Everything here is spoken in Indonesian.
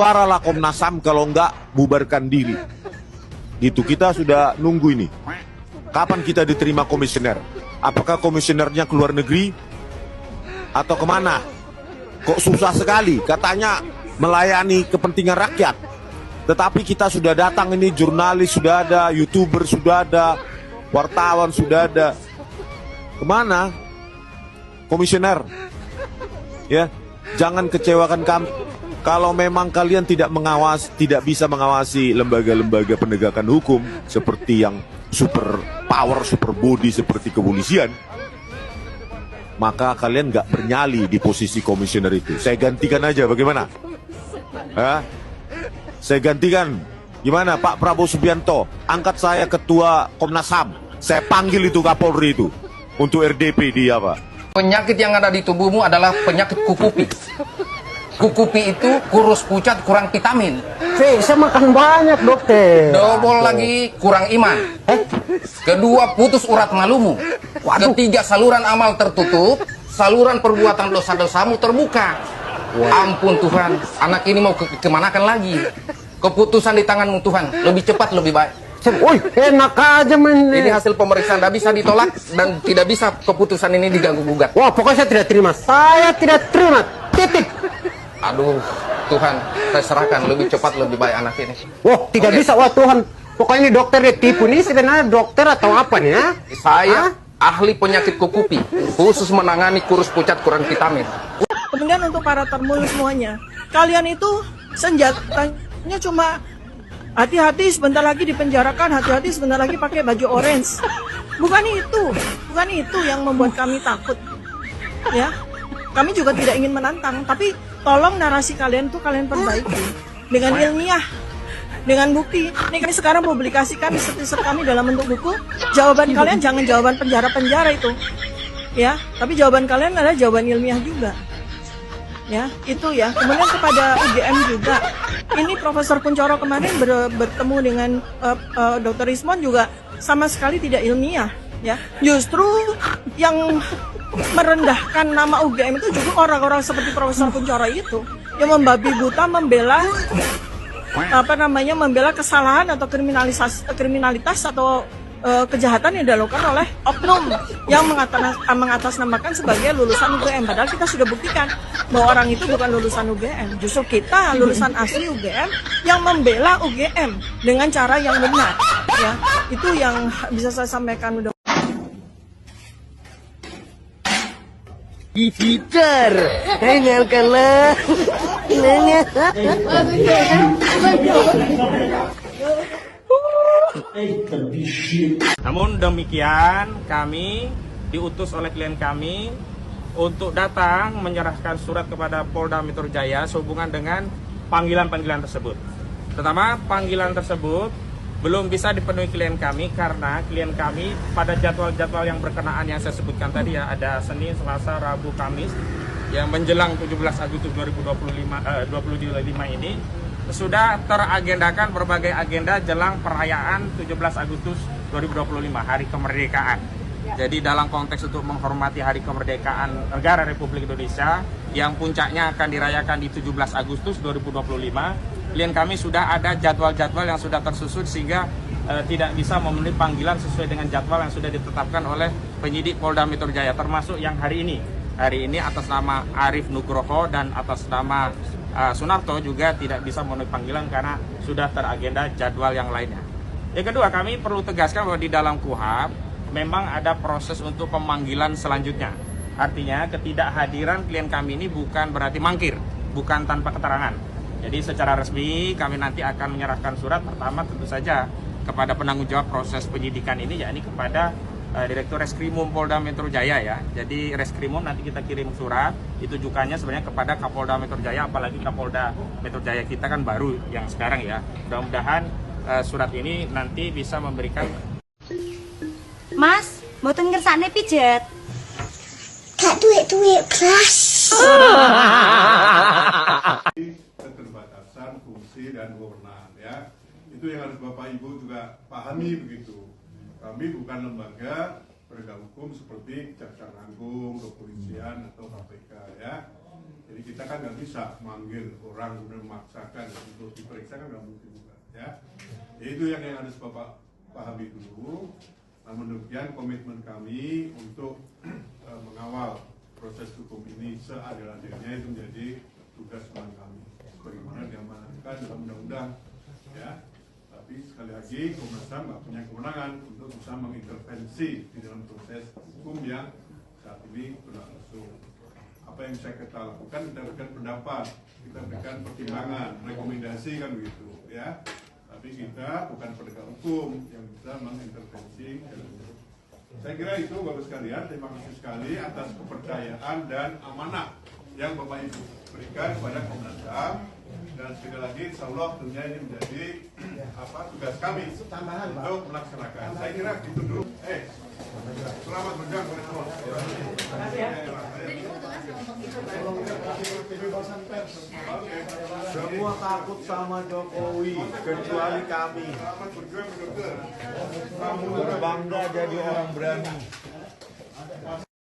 Bersuaralah Komnas HAM, kalau enggak bubarkan diri. Gitu, kita sudah nunggu ini. Kapan kita diterima komisioner? Apakah komisionernya keluar negeri atau kemana? Kok susah sekali, katanya melayani kepentingan rakyat. Tetapi kita sudah datang ini, jurnalis sudah ada, YouTuber sudah ada, wartawan sudah ada. Kemana komisioner? Ya, jangan kecewakan kami. Kalau memang kalian tidak bisa mengawasi lembaga-lembaga penegakan hukum seperti yang super power, super body seperti kepolisian, maka kalian nggak bernyali di posisi komisioner itu. Saya gantikan aja, bagaimana? Saya gantikan. Gimana Pak Prabowo Subianto? Angkat saya ketua Komnas HAM. Saya panggil itu Kapolri itu untuk RDP dia, Pak. Penyakit yang ada di tubuhmu adalah penyakit kukupi. Kukupi itu kurus pucat kurang vitamin. Saya makan banyak dokter. Double lagi kurang iman. Kedua putus urat malumu. Ketiga saluran amal tertutup. Saluran perbuatan dosa-dosamu terbuka. Ampun Tuhan, anak ini mau kemanakan lagi? Keputusan di tanganmu Tuhan. Lebih cepat lebih baik. Woi, enak aja men. Ini hasil pemeriksaan, tidak bisa ditolak dan tidak bisa keputusan ini diganggu gugat. Wah, pokoknya saya tidak terima. Saya tidak terima. Titik. Aduh, Tuhan, saya serahkan lebih cepat lebih baik anak ini. Wah, tidak bisa. Wah Tuhan, pokoknya ini dokter ditipu. Ini sebenarnya dokter atau apa nih ya? Saya ahli penyakit kukupi, khusus menangani kurus pucat kurang vitamin. Kemudian untuk para termul semuanya, kalian itu senjatanya cuma hati-hati sebentar lagi dipenjarakan, hati-hati sebentar lagi pakai baju orange. Bukan itu yang membuat kami takut. Ya, kami juga tidak ingin menantang, tapi tolong narasi kalian tuh kalian perbaiki dengan ilmiah, dengan bukti. Ini kami sekarang publikasikan di set kami dalam bentuk buku. Jawaban kalian jangan jawaban penjara-penjara itu, ya, tapi jawaban kalian adalah jawaban ilmiah juga. Ya, itu ya. Kemudian kepada UGM juga. Ini Profesor Kuncoro kemarin bertemu dengan Dr. Rismon juga sama sekali tidak ilmiah, ya. Justru yang merendahkan nama UGM itu juga orang-orang seperti Profesor Kuncoro itu yang membabi buta membela membela kesalahan atau kriminalitas atau kejahatan yang dilakukan oleh oknum yang mengatasnamakan sebagai lulusan UGM. Padahal kita sudah buktikan bahwa orang itu bukan lulusan UGM. Justru kita lulusan asli UGM yang membela UGM dengan cara yang benar. Ya, itu yang bisa saya sampaikan. Udah. Gitar, dengarkanlah. Namun demikian, kami diutus oleh klien kami untuk datang menyerahkan surat kepada Polda Metro Jaya sehubungan dengan panggilan-panggilan tersebut. Pertama, panggilan tersebut belum bisa dipenuhi klien kami karena klien kami pada jadwal-jadwal yang berkenaan yang saya sebutkan tadi ya, ada Senin, Selasa, Rabu, Kamis yang menjelang 17 Agustus 2025 ini sudah teragendakan berbagai agenda jelang perayaan 17 Agustus 2025, Hari Kemerdekaan. Jadi dalam konteks untuk menghormati Hari Kemerdekaan Negara Republik Indonesia yang puncaknya akan dirayakan di 17 Agustus 2025, klien kami sudah ada jadwal-jadwal yang sudah tersusun sehingga tidak bisa memenuhi panggilan sesuai dengan jadwal yang sudah ditetapkan oleh penyidik Polda Metro Jaya, termasuk yang hari ini. Hari ini atas nama Arif Nugroho dan atas nama Sunarto juga tidak bisa memenuhi panggilan karena sudah teragenda jadwal yang lainnya. Yang kedua, kami perlu tegaskan bahwa di dalam KUHP memang ada proses untuk pemanggilan selanjutnya. Artinya ketidakhadiran klien kami ini bukan berarti mangkir, bukan tanpa keterangan. Jadi secara resmi kami nanti akan menyerahkan surat pertama tentu saja kepada penanggung jawab proses penyidikan ini, yakni kepada Direktur Reskrimum Polda Metro Jaya ya. Jadi Reskrimum nanti kita kirim surat, ditujukannya sebenarnya kepada Kapolda Metro Jaya, apalagi Kapolda Metro Jaya kita kan baru yang sekarang ya. Mudah-mudahan surat ini nanti bisa memberikan. Mas, mboten ngersane pijet. Gak duit-duit kelas. Keterbatasan fungsi dan wewenang ya. Itu yang harus Bapak Ibu juga pahami begitu. Kami bukan lembaga penegak hukum seperti Kejaksaan Agung, Kepolisian atau KPK ya. Jadi kita kan nggak bisa manggil orang dan memaksakan untuk diperiksa, kan nggak mungkin juga, ya. Itu yang harus Bapak pahami dulu. Namun demikian komitmen kami untuk mengawal proses hukum ini seadil-adilnya itu menjadi tugas kami. Bagaimana diamanatkan dalam undang-undang, ya. Tapi sekali lagi Komnas HAM nggak punya kewenangan untuk bisa mengintervensi di dalam proses hukum yang saat ini berlangsung. Apa yang bisa kita lakukan, kita berikan pendapat, kita berikan pertimbangan, rekomendasi, kan begitu, ya. Tapi kita bukan penegak hukum yang bisa mengintervensi. Saya kira itu Bapak sekalian. Terima kasih sekali atas kepercayaan dan amanah yang Bapak Ibu berikan kepada Komnas HAM. Dan sekali lagi, insya Allah tentunya ini menjadi tugas kami untuk melaksanakan. Saya kira itu dulu. Selamat berjuang kepada semua. Semua takut sama Jokowi kecuali kami. Selamat berjuang dokter. Berbangga jadi orang berani.